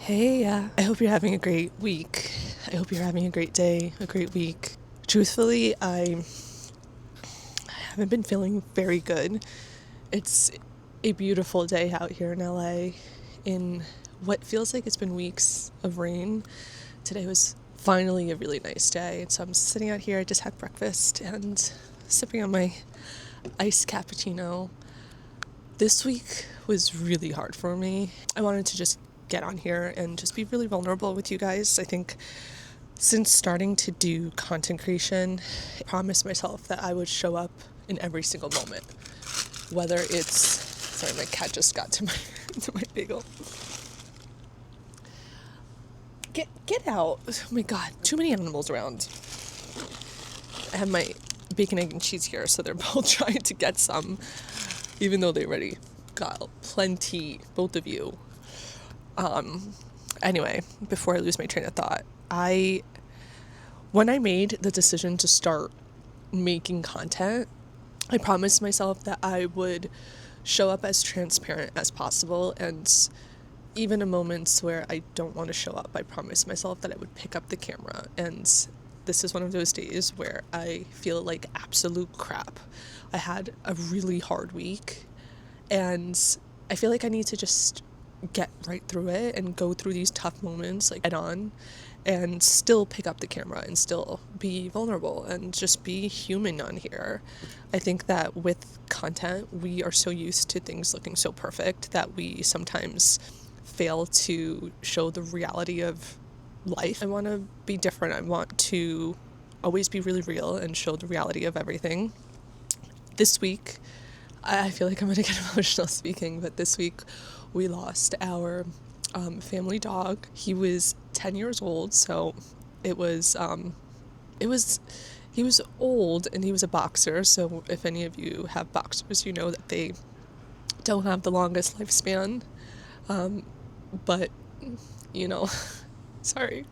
Hey, I hope you're having a great week. I hope you're having a great day, a great week. Truthfully, I haven't been feeling very good. It's a beautiful day out here in LA in what feels like it's been weeks of rain. Today was finally a really nice day. So I'm sitting out here, I just had breakfast and sipping on my iced cappuccino. This week was really hard for me. I wanted to just get on here and just be really vulnerable with you guys. I think since starting to do content creation, I promised myself that I would show up in every single moment. Whether it's, sorry, my cat just got to my bagel. Get out. Oh my God, too many animals around. I have my bacon, egg, and cheese here, so they're both trying to get some, even though they already got plenty, both of you. Anyway, before I lose my train of thought, when I made the decision to start making content, I promised myself that I would show up as transparent as possible, and even in moments where I don't want to show up, I promised myself that I would pick up the camera. And this is one of those days where I feel like absolute crap. I had a really hard week, and I feel like I need to just get right through it and go through these tough moments like head on and still pick up the camera and still be vulnerable and just be human on here. I think that with content, we are so used to things looking so perfect that we sometimes fail to show the reality of life. I want to be different. I want to always be really real and show the reality of everything. This week, I feel like I'm going to get emotional speaking, but this week we lost our family dog. He was 10 years old, so he was old, and he was a boxer. So if any of you have boxers, you know that they don't have the longest lifespan. But, you know, sorry.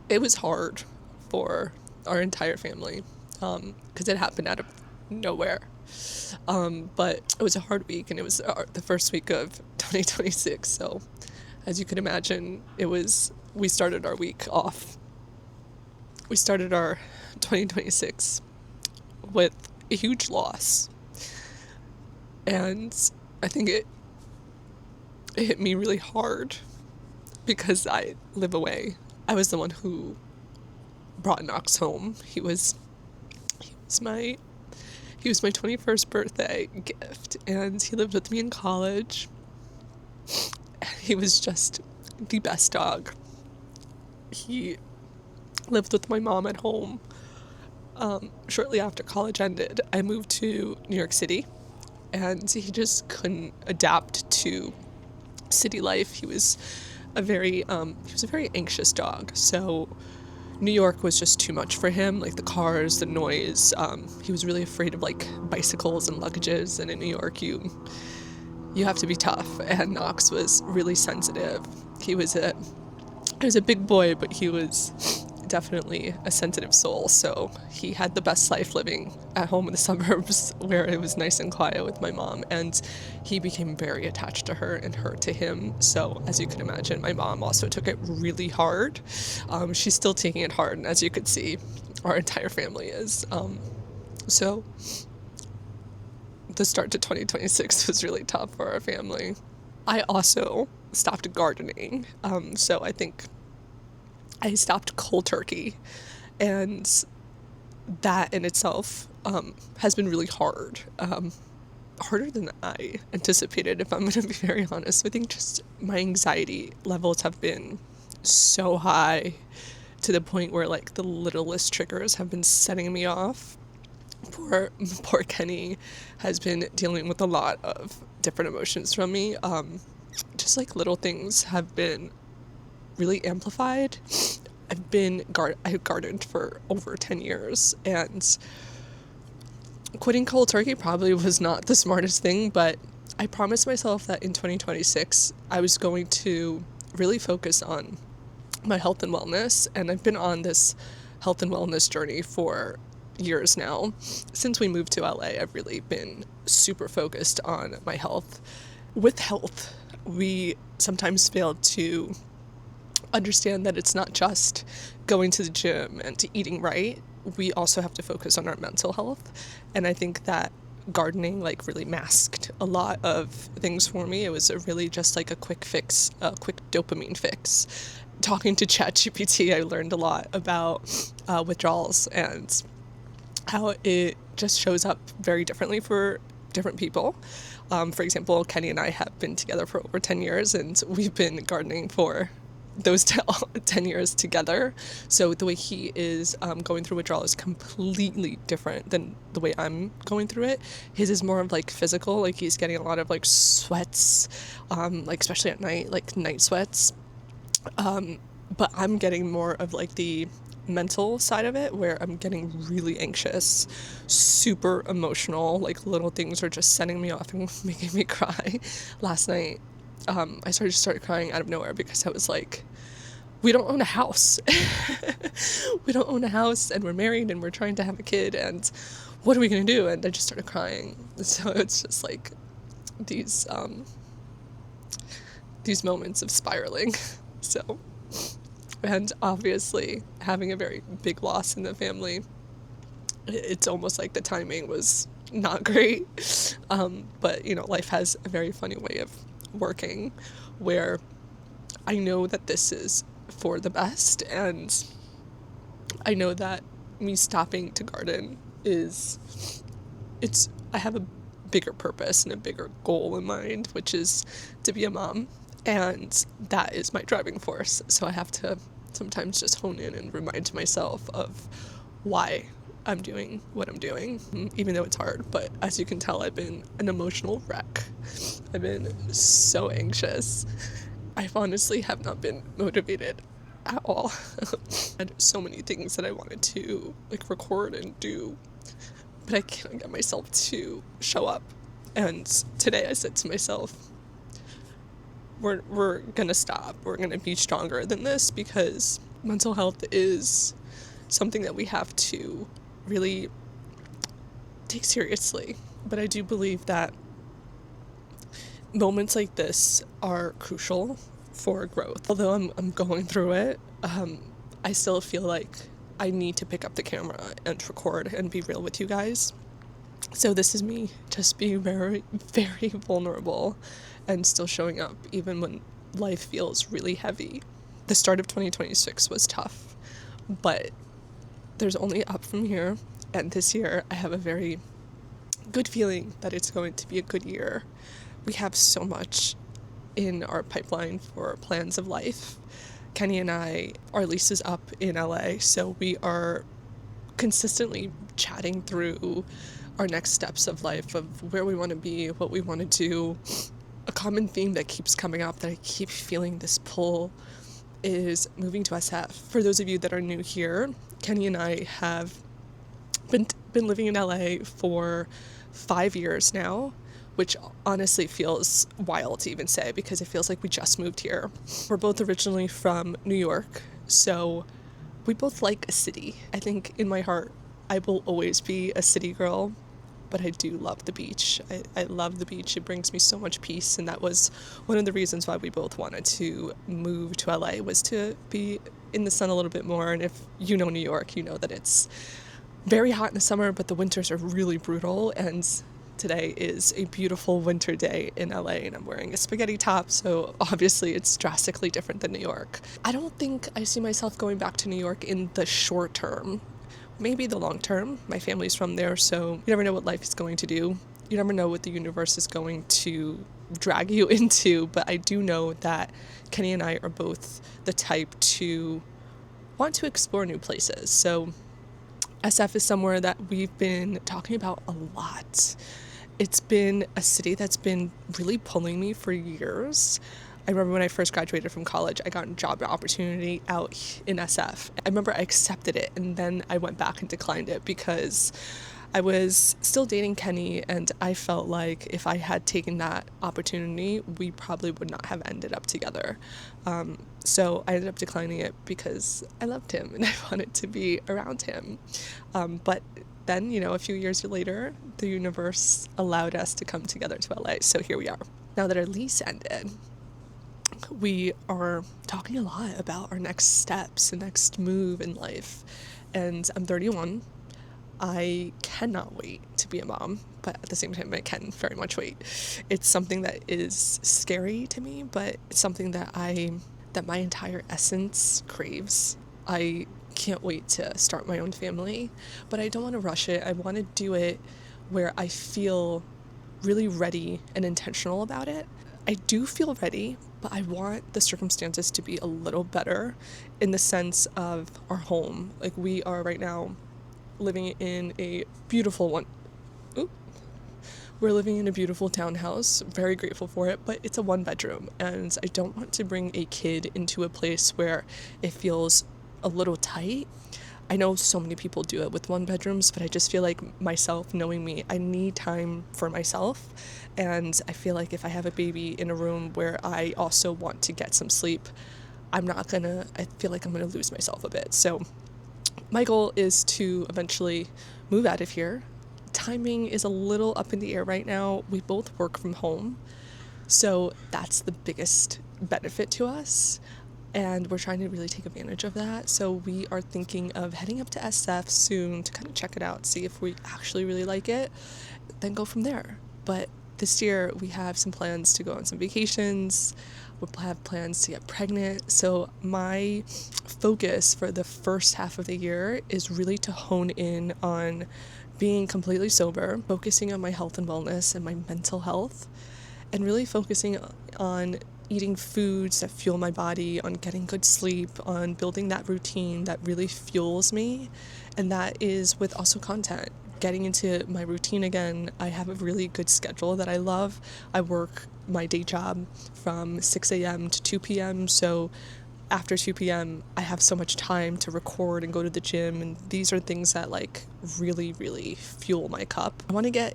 It was hard for our entire family, because it happened out of nowhere. But it was a hard week, and it was the first week of 2026. So as you can imagine, we started our week off. We started our 2026 with a huge loss. And I think it hit me really hard because I live away. I was the one who brought Knox home. He was my 21st birthday gift, and he lived with me in college. He was just the best dog. He lived with my mom at home. Shortly after college ended, I moved to New York City, and he just couldn't adapt to city life. He was a very anxious dog, so New York was just too much for him, like the cars, the noise. He was really afraid of like bicycles and luggages, and in New York you have to be tough, and Knox was really sensitive. He was a big boy, but he was definitely a sensitive soul, so he had the best life living at home in the suburbs where it was nice and quiet with my mom, and he became very attached to her and her to him. So as you can imagine, my mom also took it really hard. She's still taking it hard, and as you could see, our entire family is. So the start to 2026 was really tough for our family. I also stopped gardening, so I think I stopped cold turkey, and that in itself has been really hard, harder than I anticipated, if I'm going to be very honest. I think just my anxiety levels have been so high to the point where like the littlest triggers have been setting me off. Poor Kenny has been dealing with a lot of different emotions from me. Just like little things have been really amplified. I've gardened for over 10 years, and quitting cold turkey probably was not the smartest thing, but I promised myself that in 2026 I was going to really focus on my health and wellness, and I've been on this health and wellness journey for years now. Since we moved to LA, I've really been super focused on my health. With health, we sometimes fail to understand that it's not just going to the gym and eating right. We also have to focus on our mental health. And I think that gardening like really masked a lot of things for me. It was really just like a quick fix, a quick dopamine fix. Talking to ChatGPT, I learned a lot about withdrawals and how it just shows up very differently for different people. For example, Kenny and I have been together for over 10 years, and we've been gardening for those 10 years together. So the way he is going through withdrawal is completely different than the way I'm going through it. His is more of like physical, like he's getting a lot of like sweats, like especially at night, like night sweats. But I'm getting more of like the mental side of it, where I'm getting really anxious, super emotional, like little things are just setting me off and making me cry. Last night, I started crying out of nowhere because I was like, we don't own a house. We don't own a house, and we're married and we're trying to have a kid, and what are we gonna do? And I just started crying. So it's just like these moments of spiraling. So, and obviously having a very big loss in the family, it's almost like the timing was not great. But you know, life has a very funny way of working, where I know that this is for the best, and I know that me stopping to garden I have a bigger purpose and a bigger goal in mind, which is to be a mom, and that is my driving force. So I have to sometimes just hone in and remind myself of why I'm doing what I'm doing, even though it's hard. But as you can tell, I've been an emotional wreck. I've been so anxious. I honestly have not been motivated at all. I had so many things that I wanted to like record and do, but I can't get myself to show up. And today I said to myself, we're gonna stop. We're gonna be stronger than this, because mental health is something that we have to really take seriously. But I do believe that moments like this are crucial for growth. Although I'm going through it, I still feel like I need to pick up the camera and record and be real with you guys. So this is me just being very, very vulnerable and still showing up even when life feels really heavy. The start of 2026 was tough, but there's only up from here. And this year I have a very good feeling that it's going to be a good year. We have so much in our pipeline for plans of life. Kenny and I, our lease is up in LA, so we are consistently chatting through our next steps of life, of where we want to be, what we want to do. A common theme that keeps coming up, that I keep feeling this pull, is moving to SF. For those of you that are new here, Kenny and I have been living in LA for 5 years now, which honestly feels wild to even say, because it feels like we just moved here. We're both originally from New York, so we both like a city. I think in my heart, I will always be a city girl, but I do love the beach. I love the beach. It brings me so much peace, and that was one of the reasons why we both wanted to move to LA, was to be in the sun a little bit more. And if you know New York, you know that it's very hot in the summer, but the winters are really brutal. And today is a beautiful winter day in LA, and I'm wearing a spaghetti top, so obviously it's drastically different than New York. I don't think I see myself going back to New York in the short term. Maybe the long term. My family's from there, so you never know what life is going to do. You never know what the universe is going to drag you into, but I do know that Kenny and I are both the type to want to explore new places. So SF is somewhere that we've been talking about a lot. It's been a city that's been really pulling me for years. I remember when I first graduated from college, I got a job opportunity out in SF. I remember I accepted it, and then I went back and declined it because I was still dating Kenny, and I felt like if I had taken that opportunity, we probably would not have ended up together. So I ended up declining it because I loved him and I wanted to be around him. But then, you know, a few years later, the universe allowed us to come together to LA. So here we are. Now that our lease ended, we are talking a lot about our next steps and next move in life. And I'm 31. I cannot wait to be a mom, but at the same time, I can very much wait. It's something that is scary to me, but it's something that my entire essence craves. I can't wait to start my own family, but I don't want to rush it. I want to do it where I feel really ready and intentional about it. I do feel ready, but I want the circumstances to be a little better in the sense of our home. Like, we are right now living in a beautiful one. Oop. We're living in a beautiful townhouse, very grateful for it, but it's a 1-bedroom, and I don't want to bring a kid into a place where it feels a little tight. I know so many people do it with 1-bedrooms, but I just feel like, myself, knowing me, I need time for myself, and I feel like if I have a baby in a room where I also want to get some sleep, I feel like I'm gonna lose myself a bit. So my goal is to eventually move out of here. Timing is a little up in the air right now. We both work from home, so that's the biggest benefit to us, and we're trying to really take advantage of that. So we are thinking of heading up to Esse soon to kind of check it out, see if we actually really like it, then go from there. But this year we have some plans to go on some vacations. We'll have plans to get pregnant. So my focus for the first half of the year is really to hone in on being completely sober, focusing on my health and wellness and my mental health, and really focusing on eating foods that fuel my body, on getting good sleep, on building that routine that really fuels me. And that is with also content. Getting into my routine again. I have a really good schedule that I love. I work my day job from 6 a.m. to 2 p.m. So after 2 p.m. I have so much time to record and go to the gym, and these are things that like really, really fuel my cup. I want to get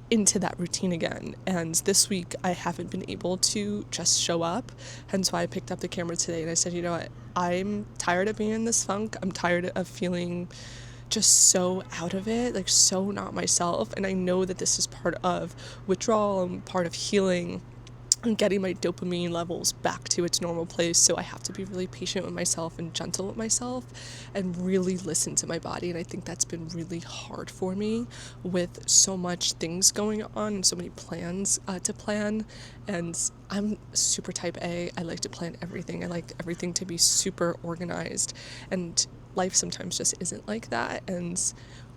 into that routine again, and this week I haven't been able to just show up, hence why I picked up the camera today and I said, you know what, I'm tired of being in this funk. I'm tired of feeling just so out of it, like so not myself, and I know that this is part of withdrawal and part of healing and getting my dopamine levels back to its normal place. So I have to be really patient with myself and gentle with myself and really listen to my body. And I think that's been really hard for me with so much things going on and so many plans to plan. And I'm super type A. I like to plan everything. I like everything to be super organized, and life sometimes just isn't like that. And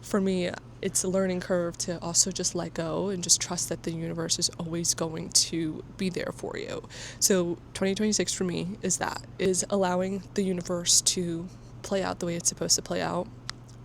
for me, it's a learning curve to also just let go and just trust that the universe is always going to be there for you. So 2026 for me is allowing the universe to play out the way it's supposed to play out.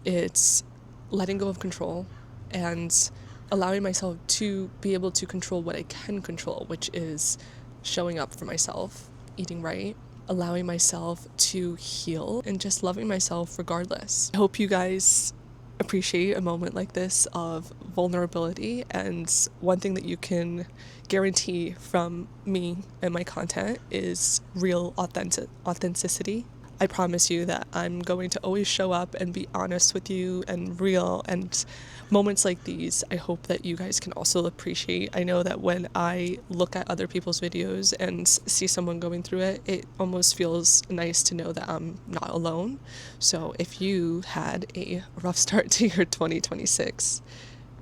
It's letting go of control and allowing myself to be able to control what I can control, which is showing up for myself, eating right, allowing myself to heal, and just loving myself regardless. I hope you guys appreciate a moment like this of vulnerability, and one thing that you can guarantee from me and my content is real authenticity. I promise you that I'm going to always show up and be honest with you and real, and moments like these I hope that you guys can also appreciate. I know that when I look at other people's videos and see someone going through it, it almost feels nice to know that I'm not alone. So if you had a rough start to your 2026,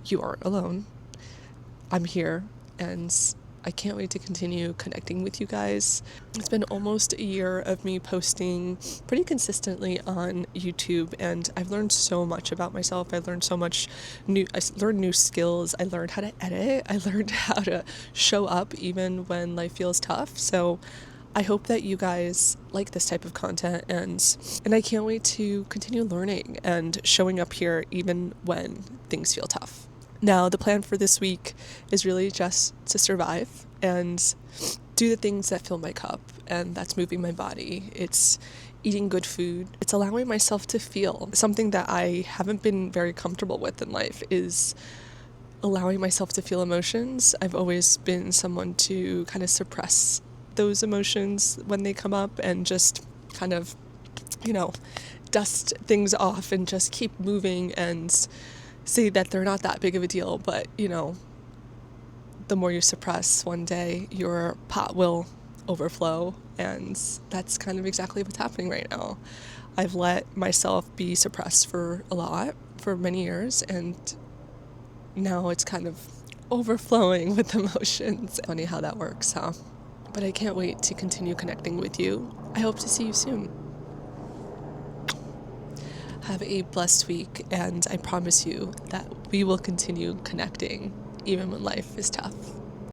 you aren't alone. I'm here, and I can't wait to continue connecting with you guys. It's been almost a year of me posting pretty consistently on YouTube, and I've learned so much about myself. I learned so much I learned new skills. I learned how to edit. I learned how to show up even when life feels tough. So I hope that you guys like this type of content, and I can't wait to continue learning and showing up here even when things feel tough. Now, the plan for this week is really just to survive and do the things that fill my cup, and that's moving my body. It's eating good food. It's allowing myself to feel. Something that I haven't been very comfortable with in life is allowing myself to feel emotions. I've always been someone to kind of suppress those emotions when they come up and just kind of, dust things off and just keep moving and see that they're not that big of a deal. But the more you suppress, one day your pot will overflow, and that's kind of exactly what's happening right now. I've let myself be suppressed for many years, and now it's kind of overflowing with emotions. Funny how that works, huh? But I can't wait to continue connecting with you. I hope to see you soon. Have a blessed week, and I promise you that we will continue connecting even when life is tough.